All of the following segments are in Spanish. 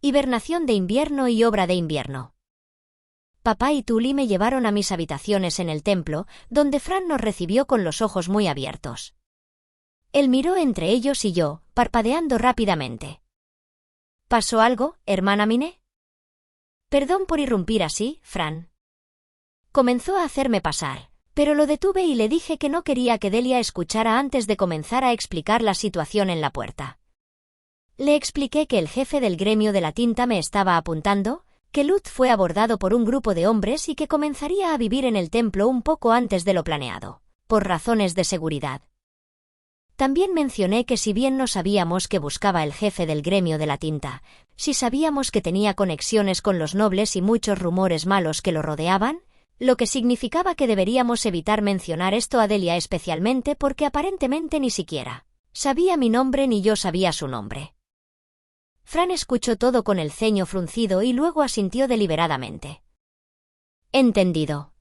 Hibernación de invierno y obra de invierno. Papá y Tully me llevaron a mis habitaciones en el templo, donde Fran nos recibió con los ojos muy abiertos. Él miró entre ellos y yo, parpadeando rápidamente. ¿Pasó algo, hermana Mine? Perdón por irrumpir así, Fran. Comenzó a hacerme pasar, pero lo detuve y le dije que no quería que Delia escuchara antes de comenzar a explicar la situación en la puerta. Le expliqué que el jefe del gremio de la tinta me estaba apuntando, que Luz fue abordado por un grupo de hombres y que comenzaría a vivir en el templo un poco antes de lo planeado, por razones de seguridad. También mencioné que si bien no sabíamos qué buscaba el jefe del gremio de la tinta, sí sabíamos que tenía conexiones con los nobles y muchos rumores malos que lo rodeaban, lo que significaba que deberíamos evitar mencionar esto a Delia especialmente porque aparentemente ni siquiera sabía mi nombre ni yo sabía su nombre. Fran escuchó todo con el ceño fruncido y luego asintió deliberadamente. Entendido.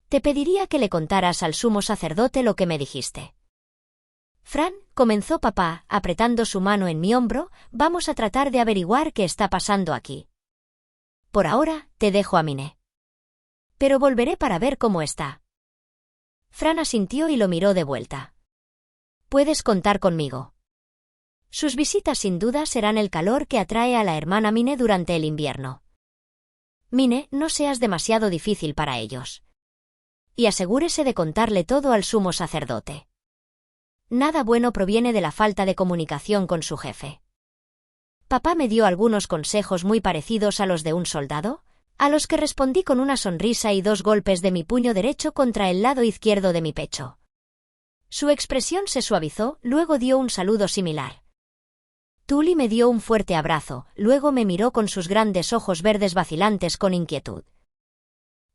Te pediría que le contaras al sumo sacerdote lo que me dijiste. Fran, comenzó papá, apretando su mano en mi hombro, vamos a tratar de averiguar qué está pasando aquí. Por ahora, te dejo a Mine. Pero volveré para ver cómo está. Fran asintió y lo miró de vuelta. Puedes contar conmigo. Sus visitas sin duda serán el calor que atrae a la hermana Mine durante el invierno. Mine, no seas demasiado difícil para ellos. Y asegúrese de contarle todo al sumo sacerdote. Nada bueno proviene de la falta de comunicación con su jefe. Papá me dio algunos consejos muy parecidos a los de un soldado, a los que respondí con una sonrisa y 2 golpes de mi puño derecho contra el lado izquierdo de mi pecho. Su expresión se suavizó, luego dio un saludo similar. Tully me dio un fuerte abrazo, luego me miró con sus grandes ojos verdes vacilantes con inquietud.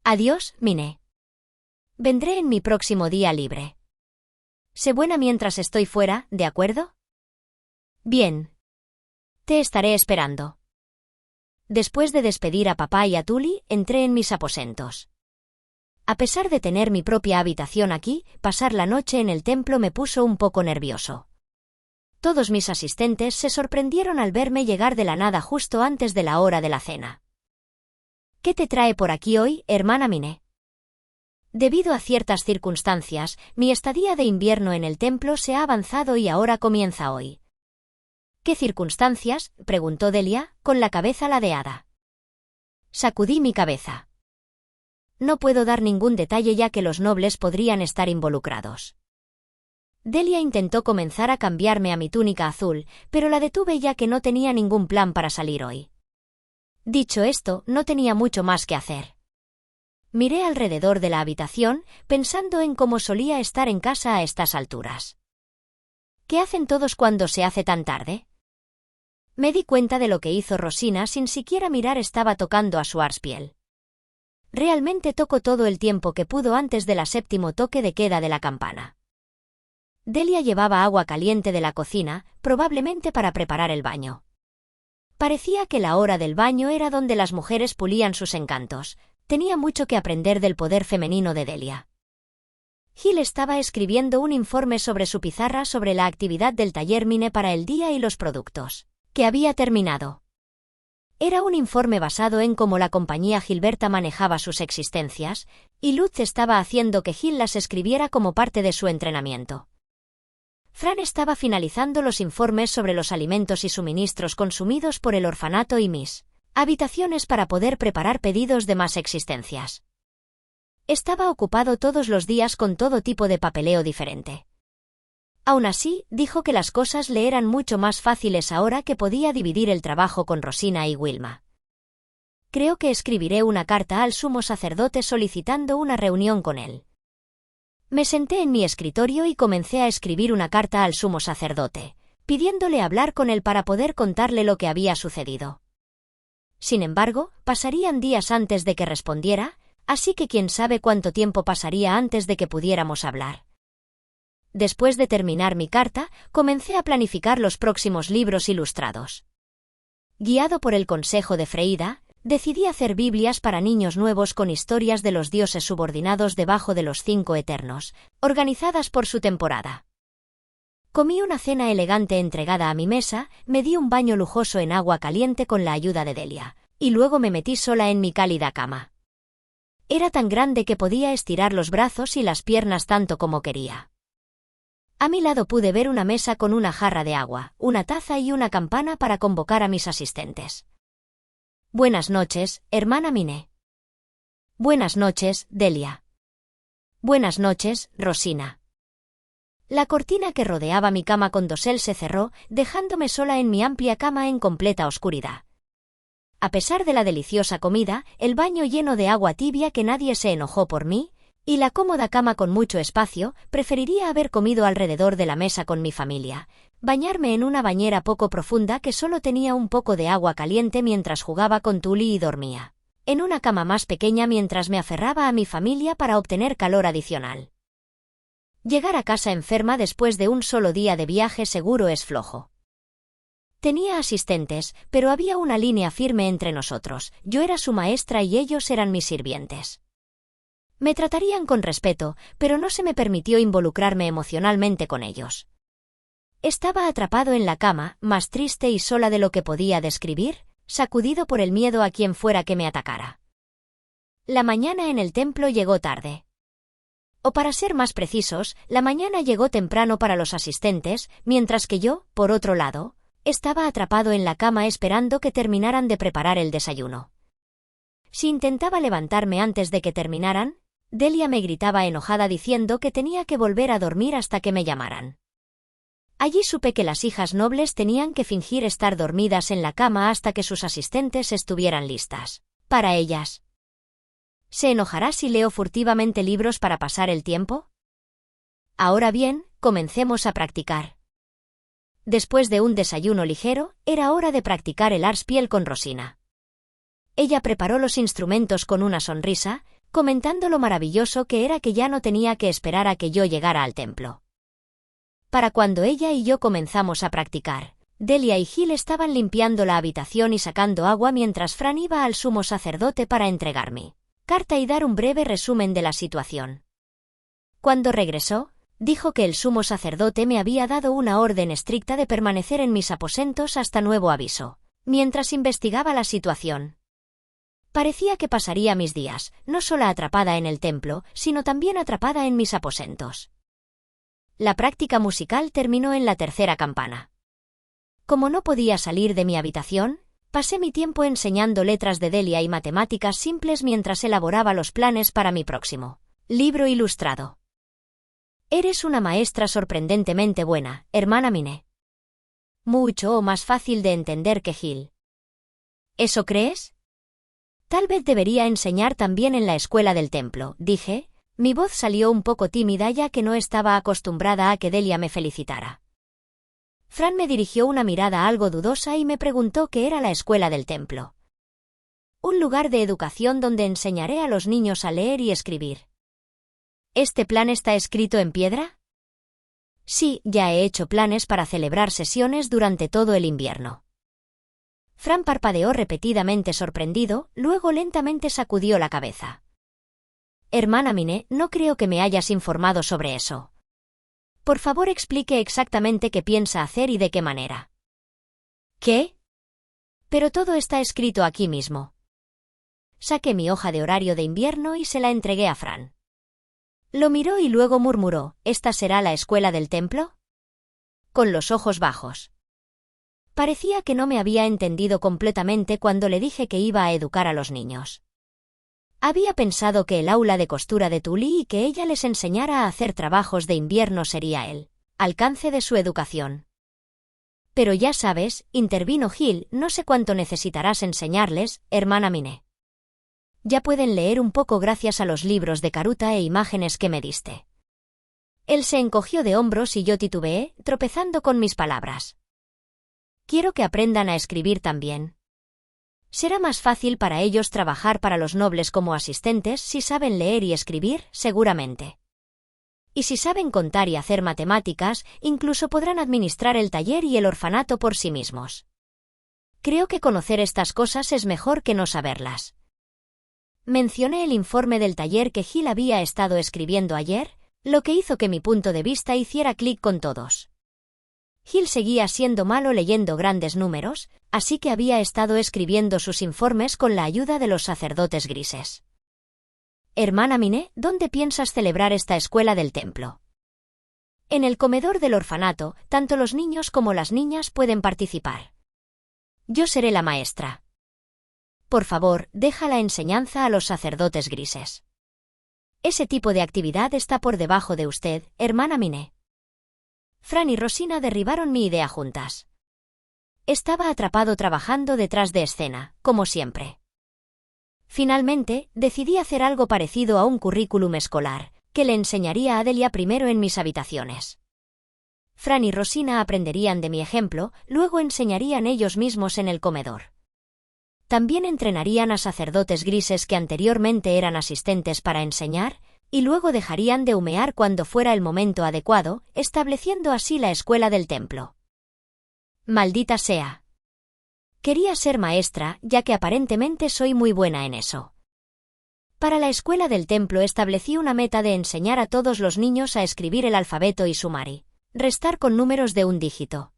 Adiós, Mine. Vendré en mi próximo día libre. Sé buena mientras estoy fuera, ¿de acuerdo? Bien. Te estaré esperando. Después de despedir a papá y a Tully, entré en mis aposentos. A pesar de tener mi propia habitación aquí, pasar la noche en el templo me puso un poco nervioso. Todos mis asistentes se sorprendieron al verme llegar de la nada justo antes de la hora de la cena. ¿Qué te trae por aquí hoy, hermana Mine? Debido a ciertas circunstancias, mi estadía de invierno en el templo se ha avanzado y ahora comienza hoy. ¿Qué circunstancias?, preguntó Delia, con la cabeza ladeada. Sacudí mi cabeza. No puedo dar ningún detalle ya que los nobles podrían estar involucrados. Delia intentó comenzar a cambiarme a mi túnica azul, pero la detuve ya que no tenía ningún plan para salir hoy. Dicho esto, no tenía mucho más que hacer. Miré alrededor de la habitación, pensando en cómo solía estar en casa a estas alturas. ¿Qué hacen todos cuando se hace tan tarde? Me di cuenta de lo que hizo Rosina sin siquiera mirar, estaba tocando a su arspiel. Realmente tocó todo el tiempo que pudo antes del 7º toque de queda de la campana. Delia llevaba agua caliente de la cocina, probablemente para preparar el baño. Parecía que la hora del baño era donde las mujeres pulían sus encantos. Tenía mucho que aprender del poder femenino de Delia. Gil estaba escribiendo un informe sobre su pizarra sobre la actividad del taller Mine para el día y los productos que había terminado. Era un informe basado en cómo la compañía Gilberta manejaba sus existencias, y Luz estaba haciendo que Gil las escribiera como parte de su entrenamiento. Fran estaba finalizando los informes sobre los alimentos y suministros consumidos por el orfanato y mis habitaciones para poder preparar pedidos de más existencias. Estaba ocupado todos los días con todo tipo de papeleo diferente. Aún así, dijo que las cosas le eran mucho más fáciles ahora que podía dividir el trabajo con Rosina y Wilma. Creo que escribiré una carta al sumo sacerdote solicitando una reunión con él. Me senté en mi escritorio y comencé a escribir una carta al sumo sacerdote, pidiéndole hablar con él para poder contarle lo que había sucedido. Sin embargo, pasarían días antes de que respondiera, así que quién sabe cuánto tiempo pasaría antes de que pudiéramos hablar. Después de terminar mi carta, comencé a planificar los próximos libros ilustrados. Guiado por el consejo de Freida, decidí hacer Biblias para niños nuevos con historias de los dioses subordinados debajo de los 5 eternos, organizadas por su temporada. Comí una cena elegante entregada a mi mesa, me di un baño lujoso en agua caliente con la ayuda de Delia, y luego me metí sola en mi cálida cama. Era tan grande que podía estirar los brazos y las piernas tanto como quería. A mi lado pude ver una mesa con una jarra de agua, una taza y una campana para convocar a mis asistentes. Buenas noches, hermana Mine. Buenas noches, Delia. Buenas noches, Rosina. La cortina que rodeaba mi cama con dosel se cerró, dejándome sola en mi amplia cama en completa oscuridad. A pesar de la deliciosa comida, el baño lleno de agua tibia que nadie se enojó por mí, y la cómoda cama con mucho espacio, preferiría haber comido alrededor de la mesa con mi familia, bañarme en una bañera poco profunda que solo tenía un poco de agua caliente mientras jugaba con Tully y dormía, en una cama más pequeña mientras me aferraba a mi familia para obtener calor adicional. Llegar a casa enferma después de un solo día de viaje seguro es flojo. Tenía asistentes, pero había una línea firme entre nosotros, yo era su maestra y ellos eran mis sirvientes. Me tratarían con respeto, pero no se me permitió involucrarme emocionalmente con ellos. Estaba atrapado en la cama, más triste y sola de lo que podía describir, sacudido por el miedo a quien fuera que me atacara. La mañana en el templo llegó tarde. O para ser más precisos, la mañana llegó temprano para los asistentes, mientras que yo, por otro lado, estaba atrapado en la cama esperando que terminaran de preparar el desayuno. Si intentaba levantarme antes de que terminaran, Delia me gritaba enojada diciendo que tenía que volver a dormir hasta que me llamaran. Allí supe que las hijas nobles tenían que fingir estar dormidas en la cama hasta que sus asistentes estuvieran listas. Para ellas. ¿Se enojará si leo furtivamente libros para pasar el tiempo? Ahora bien, comencemos a practicar. Después de un desayuno ligero, era hora de practicar el arspiel con Rosina. Ella preparó los instrumentos con una sonrisa, comentando lo maravilloso que era que ya no tenía que esperar a que yo llegara al templo. Para cuando ella y yo comenzamos a practicar, Delia y Gil estaban limpiando la habitación y sacando agua mientras Fran iba al sumo sacerdote para entregarme carta y dar un breve resumen de la situación. Cuando regresó, dijo que el sumo sacerdote me había dado una orden estricta de permanecer en mis aposentos hasta nuevo aviso, mientras investigaba la situación. Parecía que pasaría mis días, no solo atrapada en el templo, sino también atrapada en mis aposentos. La práctica musical terminó en la tercera campana. Como no podía salir de mi habitación, pasé mi tiempo enseñando letras de Delia y matemáticas simples mientras elaboraba los planes para mi próximo libro ilustrado. Eres una maestra sorprendentemente buena, hermana Mine. Mucho más fácil de entender que Gil. ¿Eso crees? Tal vez debería enseñar también en la escuela del templo, dije. Mi voz salió un poco tímida ya que no estaba acostumbrada a que Delia me felicitara. Fran me dirigió una mirada algo dudosa y me preguntó qué era la escuela del templo. Un lugar de educación donde enseñaré a los niños a leer y escribir. ¿Este plan está escrito en piedra? Sí, ya he hecho planes para celebrar sesiones durante todo el invierno. Fran parpadeó repetidamente sorprendido, luego lentamente sacudió la cabeza. Hermana Mine, no creo que me hayas informado sobre eso. Por favor, explique exactamente qué piensa hacer y de qué manera. ¿Qué? Pero todo está escrito aquí mismo. Saqué mi hoja de horario de invierno y se la entregué a Fran. Lo miró y luego murmuró, ¿esta será la escuela del templo? Con los ojos bajos. Parecía que no me había entendido completamente cuando le dije que iba a educar a los niños. Había pensado que el aula de costura de Tully y que ella les enseñara a hacer trabajos de invierno sería el alcance de su educación. Pero ya sabes, intervino Gil, no sé cuánto necesitarás enseñarles, hermana Mine. Ya pueden leer un poco gracias a los libros de Karuta e imágenes que me diste. Él se encogió de hombros y yo titubeé, tropezando con mis palabras. Quiero que aprendan a escribir también. Será más fácil para ellos trabajar para los nobles como asistentes si saben leer y escribir, seguramente. Y si saben contar y hacer matemáticas, incluso podrán administrar el taller y el orfanato por sí mismos. Creo que conocer estas cosas es mejor que no saberlas. Mencioné el informe del taller que Gil había estado escribiendo ayer, lo que hizo que mi punto de vista hiciera clic con todos. Gil seguía siendo malo leyendo grandes números, así que había estado escribiendo sus informes con la ayuda de los sacerdotes grises. Hermana Miné, ¿dónde piensas celebrar esta escuela del templo? En el comedor del orfanato, tanto los niños como las niñas pueden participar. Yo seré la maestra. Por favor, deja la enseñanza a los sacerdotes grises. Ese tipo de actividad está por debajo de usted, hermana Miné. Fran y Rosina derribaron mi idea juntas. Estaba atrapado trabajando detrás de escena, como siempre. Finalmente, decidí hacer algo parecido a un currículum escolar, que le enseñaría a Delia primero en mis habitaciones. Fran y Rosina aprenderían de mi ejemplo, luego enseñarían ellos mismos en el comedor. También entrenarían a sacerdotes grises que anteriormente eran asistentes para enseñar, y luego dejarían de humear cuando fuera el momento adecuado, estableciendo así la escuela del templo. Maldita sea. Quería ser maestra, ya que aparentemente soy muy buena en eso. Para la escuela del templo establecí una meta de enseñar a todos los niños a escribir el alfabeto y sumar y restar con números de un dígito.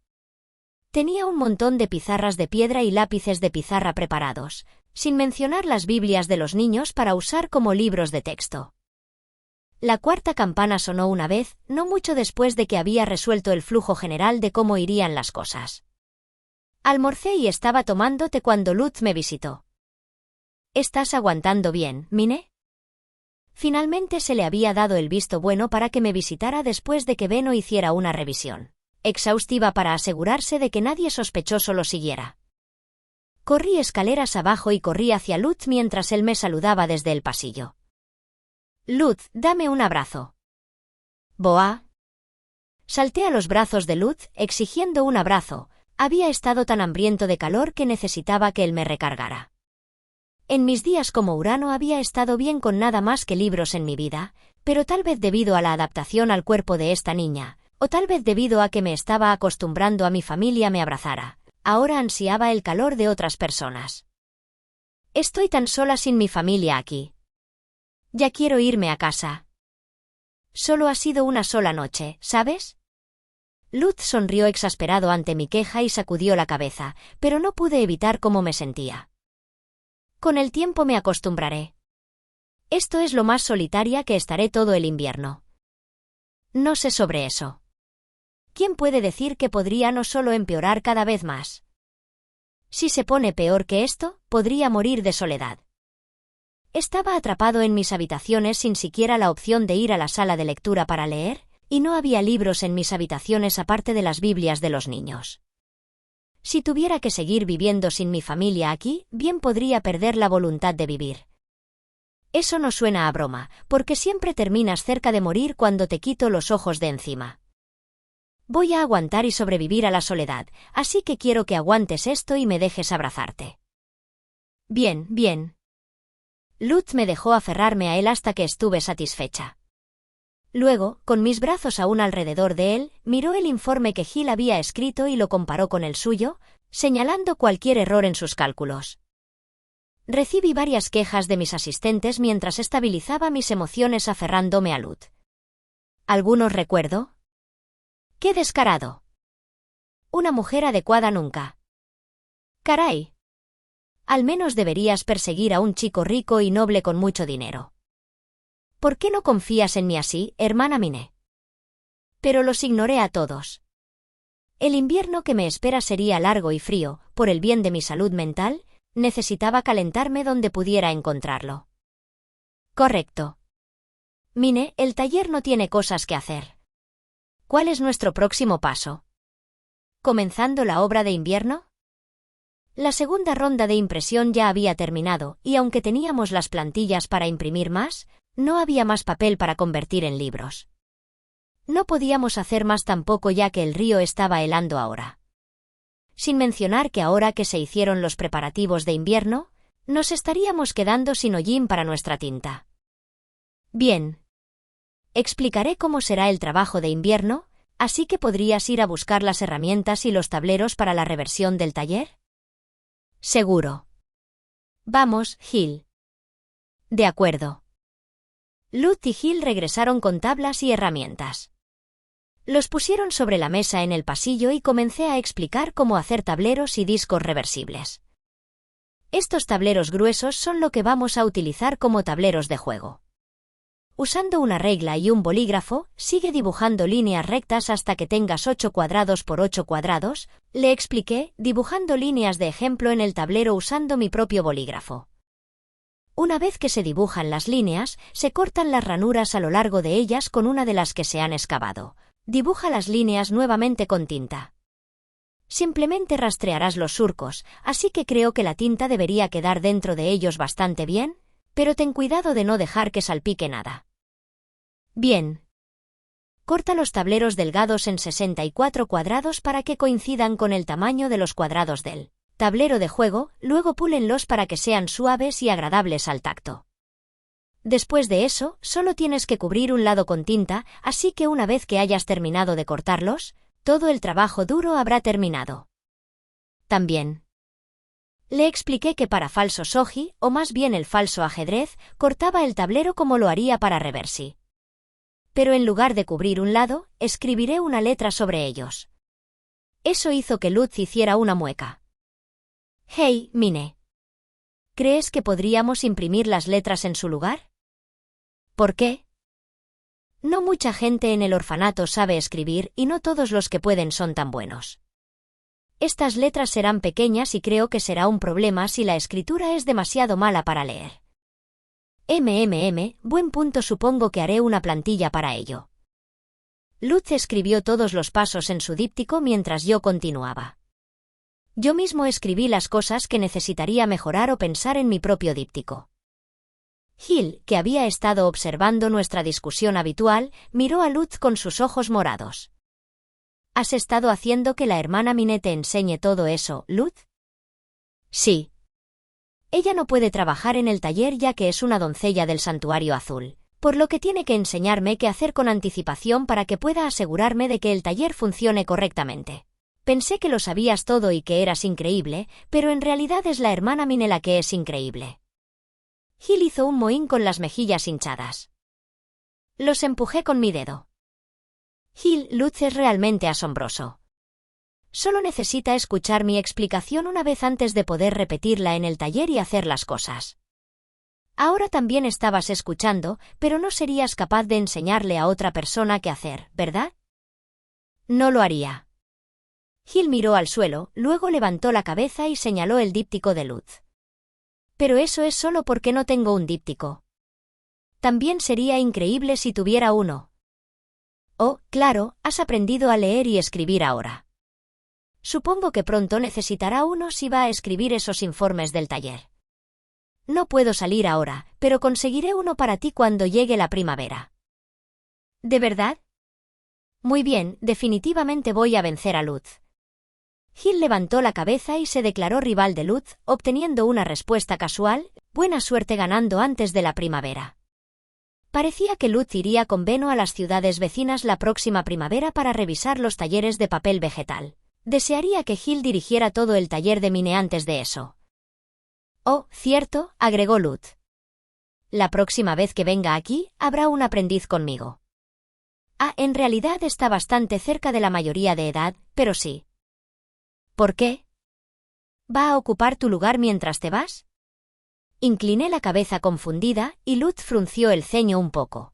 Tenía un montón de pizarras de piedra y lápices de pizarra preparados, sin mencionar las Biblias de los niños para usar como libros de texto. La cuarta campana sonó una vez, no mucho después de que había resuelto el flujo general de cómo irían las cosas. Almorcé y estaba tomando té cuando Luz me visitó. ¿Estás aguantando bien, Miné? Finalmente se le había dado el visto bueno para que me visitara después de que Beno hiciera una revisión exhaustiva para asegurarse de que nadie sospechoso lo siguiera. Corrí escaleras abajo y corrí hacia Luz mientras él me saludaba desde el pasillo. Luz, dame un abrazo. Boa. Salté a los brazos de Luz, exigiendo un abrazo. Había estado tan hambriento de calor que necesitaba que él me recargara. En mis días como Urano había estado bien con nada más que libros en mi vida, pero tal vez debido a la adaptación al cuerpo de esta niña, o tal vez debido a que me estaba acostumbrando a mi familia me abrazara, ahora ansiaba el calor de otras personas. Estoy tan sola sin mi familia aquí. Ya quiero irme a casa. Solo ha sido una sola noche, ¿sabes? Luz sonrió exasperado ante mi queja y sacudió la cabeza, pero no pude evitar cómo me sentía. Con el tiempo me acostumbraré. Esto es lo más solitaria que estaré todo el invierno. No sé sobre eso. ¿Quién puede decir que podría no solo empeorar cada vez más? Si se pone peor que esto, podría morir de soledad. Estaba atrapado en mis habitaciones sin siquiera la opción de ir a la sala de lectura para leer, y no había libros en mis habitaciones aparte de las Biblias de los niños. Si tuviera que seguir viviendo sin mi familia aquí, bien podría perder la voluntad de vivir. Eso no suena a broma, porque siempre terminas cerca de morir cuando te quito los ojos de encima. Voy a aguantar y sobrevivir a la soledad, así que quiero que aguantes esto y me dejes abrazarte. Bien, bien. Luz me dejó aferrarme a él hasta que estuve satisfecha. Luego, con mis brazos aún alrededor de él, miró el informe que Gil había escrito y lo comparó con el suyo, señalando cualquier error en sus cálculos. Recibí varias quejas de mis asistentes mientras estabilizaba mis emociones aferrándome a Luz. ¿Algunos recuerdo? ¡Qué descarado! Una mujer adecuada nunca. Caray. Al menos deberías perseguir a un chico rico y noble con mucho dinero. ¿Por qué no confías en mí así, hermana Miné? Pero los ignoré a todos. El invierno que me espera sería largo y frío, por el bien de mi salud mental, necesitaba calentarme donde pudiera encontrarlo. Correcto. Miné, el taller no tiene cosas que hacer. ¿Cuál es nuestro próximo paso? ¿Comenzando la obra de invierno? La segunda ronda de impresión ya había terminado, y aunque teníamos las plantillas para imprimir más, no había más papel para convertir en libros. No podíamos hacer más tampoco ya que el río estaba helando ahora. Sin mencionar que ahora que se hicieron los preparativos de invierno, nos estaríamos quedando sin hollín para nuestra tinta. Bien. Explicaré cómo será el trabajo de invierno, así que podrías ir a buscar las herramientas y los tableros para la reversión del taller. Seguro. Vamos, Gil. De acuerdo. Luz y Gil regresaron con tablas y herramientas. Los pusieron sobre la mesa en el pasillo y comencé a explicar cómo hacer tableros y discos reversibles. Estos tableros gruesos son lo que vamos a utilizar como tableros de juego. Usando una regla y un bolígrafo, sigue dibujando líneas rectas hasta que tengas 8 cuadrados por 8 cuadrados, le expliqué, dibujando líneas de ejemplo en el tablero usando mi propio bolígrafo. Una vez que se dibujan las líneas, se cortan las ranuras a lo largo de ellas con una de las que se han excavado. Dibuja las líneas nuevamente con tinta. Simplemente rastrearás los surcos, así que creo que la tinta debería quedar dentro de ellos bastante bien, pero ten cuidado de no dejar que salpique nada. Bien. Corta los tableros delgados en 64 cuadrados para que coincidan con el tamaño de los cuadrados del tablero de juego, luego púlenlos para que sean suaves y agradables al tacto. Después de eso, solo tienes que cubrir un lado con tinta, así que una vez que hayas terminado de cortarlos, todo el trabajo duro habrá terminado. También le expliqué que para falso shogi, o más bien el falso ajedrez, cortaba el tablero como lo haría para reversi. Pero en lugar de cubrir un lado, escribiré una letra sobre ellos. Eso hizo que Lutz hiciera una mueca. Hey, Mine. ¿Crees que podríamos imprimir las letras en su lugar? ¿Por qué? No mucha gente en el orfanato sabe escribir y no todos los que pueden son tan buenos. Estas letras serán pequeñas y creo que será un problema si la escritura es demasiado mala para leer. Buen punto, supongo que haré una plantilla para ello. Lutz escribió todos los pasos en su díptico mientras yo continuaba. Yo mismo escribí las cosas que necesitaría mejorar o pensar en mi propio díptico. Gil, que había estado observando nuestra discusión habitual, miró a Lutz con sus ojos morados. ¿Has estado haciendo que la hermana Mine te enseñe todo eso, Lutz? Sí. Ella no puede trabajar en el taller ya que es una doncella del Santuario Azul, por lo que tiene que enseñarme qué hacer con anticipación para que pueda asegurarme de que el taller funcione correctamente. Pensé que lo sabías todo y que eras increíble, pero en realidad es la hermana Mine la que es increíble. Gil hizo un mohín con las mejillas hinchadas. Los empujé con mi dedo. Gil, Lutz es realmente asombroso. Solo necesita escuchar mi explicación una vez antes de poder repetirla en el taller y hacer las cosas. Ahora también estabas escuchando, pero no serías capaz de enseñarle a otra persona qué hacer, ¿verdad? No lo haría. Gil miró al suelo, luego levantó la cabeza y señaló el díptico de Lutz. Pero eso es solo porque no tengo un díptico. También sería increíble si tuviera uno. Oh, claro, has aprendido a leer y escribir ahora. Supongo que pronto necesitará uno si va a escribir esos informes del taller. No puedo salir ahora, pero conseguiré uno para ti cuando llegue la primavera. ¿De verdad? Muy bien, definitivamente voy a vencer a Lutz. Gil levantó la cabeza y se declaró rival de Lutz, obteniendo una respuesta casual, buena suerte ganando antes de la primavera. Parecía que Lutz iría con Beno a las ciudades vecinas la próxima primavera para revisar los talleres de papel vegetal. Desearía que Gil dirigiera todo el taller de Mine antes de eso. Oh, cierto, agregó Lutz. La próxima vez que venga aquí, habrá un aprendiz conmigo. En realidad está bastante cerca de la mayoría de edad, pero sí. ¿Por qué? ¿Va a ocupar tu lugar mientras te vas? Incliné la cabeza confundida, y Lutz frunció el ceño un poco.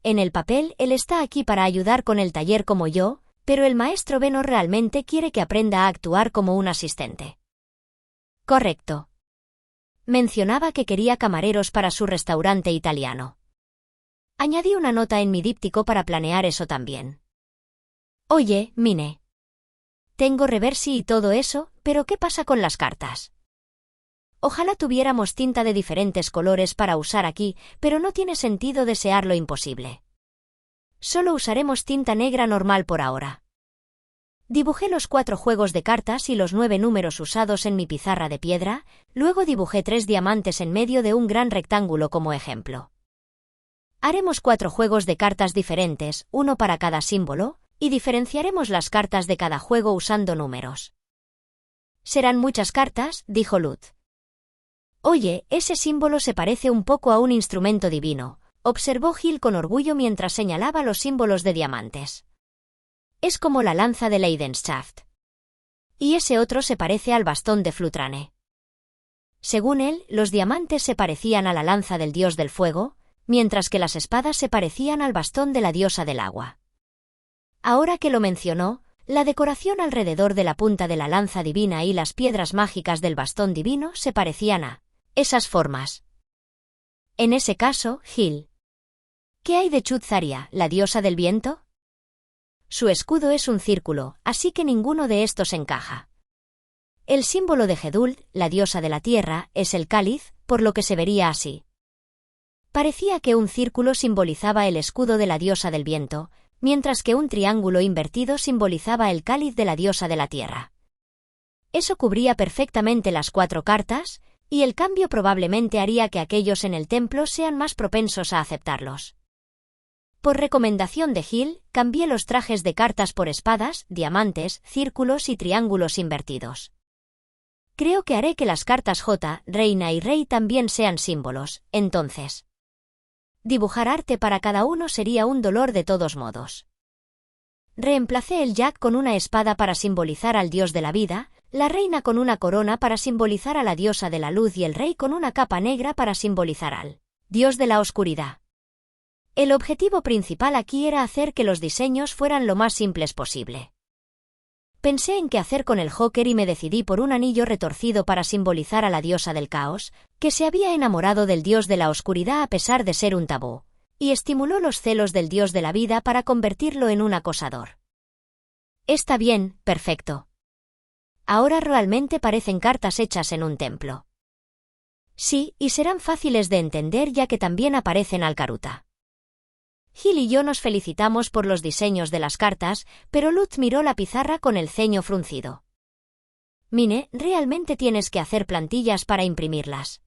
En el papel, él está aquí para ayudar con el taller como yo, pero el maestro Beno realmente quiere que aprenda a actuar como un asistente. Correcto. Mencionaba que quería camareros para su restaurante italiano. Añadí una nota en mi díptico para planear eso también. Oye, Mine. Tengo reversi y todo eso, pero ¿qué pasa con las cartas? Ojalá tuviéramos tinta de diferentes colores para usar aquí, pero no tiene sentido desear lo imposible. Solo usaremos tinta negra normal por ahora. Dibujé los 4 juegos de cartas y los 9 números usados en mi pizarra de piedra, luego dibujé 3 diamantes en medio de un gran rectángulo como ejemplo. Haremos 4 juegos de cartas diferentes, uno para cada símbolo, y diferenciaremos las cartas de cada juego usando números. Serán muchas cartas, dijo Lutz. Oye, ese símbolo se parece un poco a un instrumento divino, observó Gil con orgullo mientras señalaba los símbolos de diamantes. Es como la lanza de Leidenschaft. Y ese otro se parece al bastón de Flutrane. Según él, los diamantes se parecían a la lanza del dios del fuego, mientras que las espadas se parecían al bastón de la diosa del agua. Ahora que lo mencionó, la decoración alrededor de la punta de la lanza divina y las piedras mágicas del bastón divino se parecían a esas formas. En ese caso, Gil. ¿Qué hay de Chutzaria, la diosa del viento? Su escudo es un círculo, así que ninguno de estos encaja. El símbolo de Gedul, la diosa de la tierra, es el cáliz, por lo que se vería así. Parecía que un círculo simbolizaba el escudo de la diosa del viento, mientras que un triángulo invertido simbolizaba el cáliz de la diosa de la tierra. Eso cubría perfectamente las 4 cartas, y el cambio probablemente haría que aquellos en el templo sean más propensos a aceptarlos. Por recomendación de Gil, cambié los trajes de cartas por espadas, diamantes, círculos y triángulos invertidos. Creo que haré que las cartas J, reina y rey también sean símbolos, entonces. Dibujar arte para cada uno sería un dolor de todos modos. Reemplacé el jack con una espada para simbolizar al dios de la vida, la reina con una corona para simbolizar a la diosa de la luz y el rey con una capa negra para simbolizar al dios de la oscuridad. El objetivo principal aquí era hacer que los diseños fueran lo más simples posible. Pensé en qué hacer con el Joker y me decidí por un anillo retorcido para simbolizar a la diosa del caos, que se había enamorado del dios de la oscuridad a pesar de ser un tabú, y estimuló los celos del dios de la vida para convertirlo en un acosador. Está bien, perfecto. Ahora realmente parecen cartas hechas en un templo. Sí, y serán fáciles de entender ya que también aparecen al Karuta. Gil y yo nos felicitamos por los diseños de las cartas, pero Lutz miró la pizarra con el ceño fruncido. Mine, realmente tienes que hacer plantillas para imprimirlas.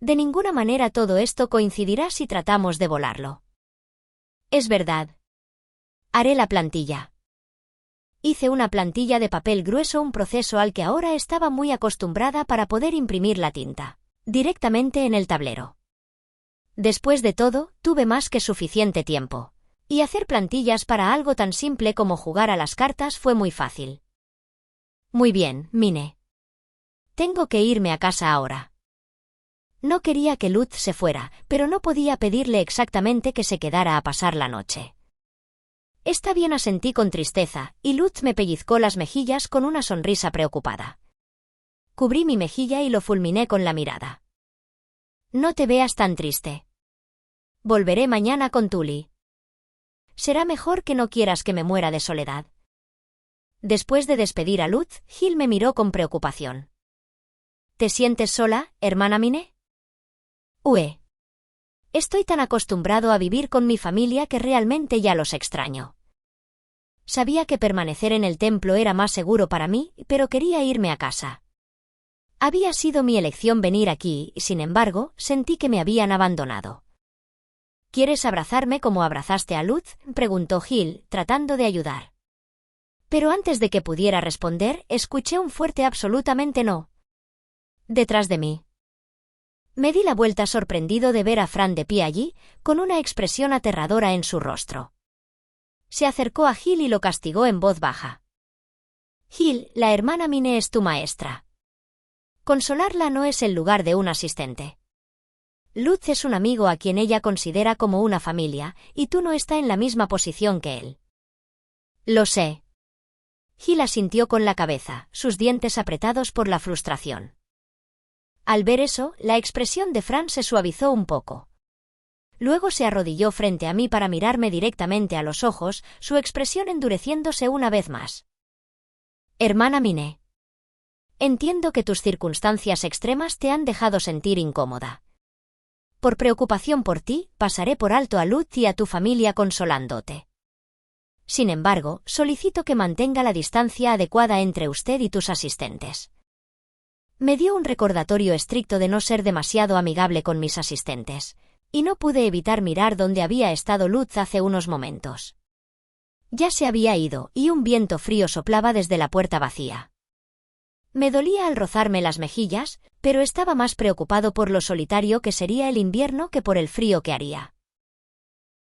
De ninguna manera todo esto coincidirá si tratamos de volarlo. Es verdad. Haré la plantilla. Hice una plantilla de papel grueso, un proceso al que ahora estaba muy acostumbrada para poder imprimir la tinta directamente en el tablero. Después de todo, tuve más que suficiente tiempo. Y hacer plantillas para algo tan simple como jugar a las cartas fue muy fácil. Muy bien, Mine. Tengo que irme a casa ahora. No quería que Lutz se fuera, pero no podía pedirle exactamente que se quedara a pasar la noche. Está bien, asentí con tristeza, y Lutz me pellizcó las mejillas con una sonrisa preocupada. Cubrí mi mejilla y lo fulminé con la mirada. No te veas tan triste. Volveré mañana con Tully. Será mejor que no quieras que me muera de soledad. Después de despedir a Lutz, Gil me miró con preocupación. ¿Te sientes sola, hermana Mine? Estoy tan acostumbrado a vivir con mi familia que realmente ya los extraño. Sabía que permanecer en el templo era más seguro para mí, pero quería irme a casa. Había sido mi elección venir aquí, y sin embargo, sentí que me habían abandonado. ¿Quieres abrazarme como abrazaste a Lutz?, preguntó Gil, tratando de ayudar. Pero antes de que pudiera responder, escuché un fuerte absolutamente no. Detrás de mí. Me di la vuelta sorprendido de ver a Fran de pie allí, con una expresión aterradora en su rostro. Se acercó a Gil y lo castigó en voz baja. Gil, la hermana Mine es tu maestra. Consolarla no es el lugar de un asistente. Lutz es un amigo a quien ella considera como una familia, y tú no estás en la misma posición que él. Lo sé. Gil asintió con la cabeza, sus dientes apretados por la frustración. Al ver eso, la expresión de Fran se suavizó un poco. Luego se arrodilló frente a mí para mirarme directamente a los ojos, su expresión endureciéndose una vez más. Hermana Mine. Entiendo que tus circunstancias extremas te han dejado sentir incómoda. Por preocupación por ti, pasaré por alto a Lutz y a tu familia consolándote. Sin embargo, solicito que mantenga la distancia adecuada entre usted y tus asistentes. Me dio un recordatorio estricto de no ser demasiado amigable con mis asistentes, y no pude evitar mirar dónde había estado Lutz hace unos momentos. Ya se había ido, y un viento frío soplaba desde la puerta vacía. Me dolía al rozarme las mejillas, pero estaba más preocupado por lo solitario que sería el invierno que por el frío que haría.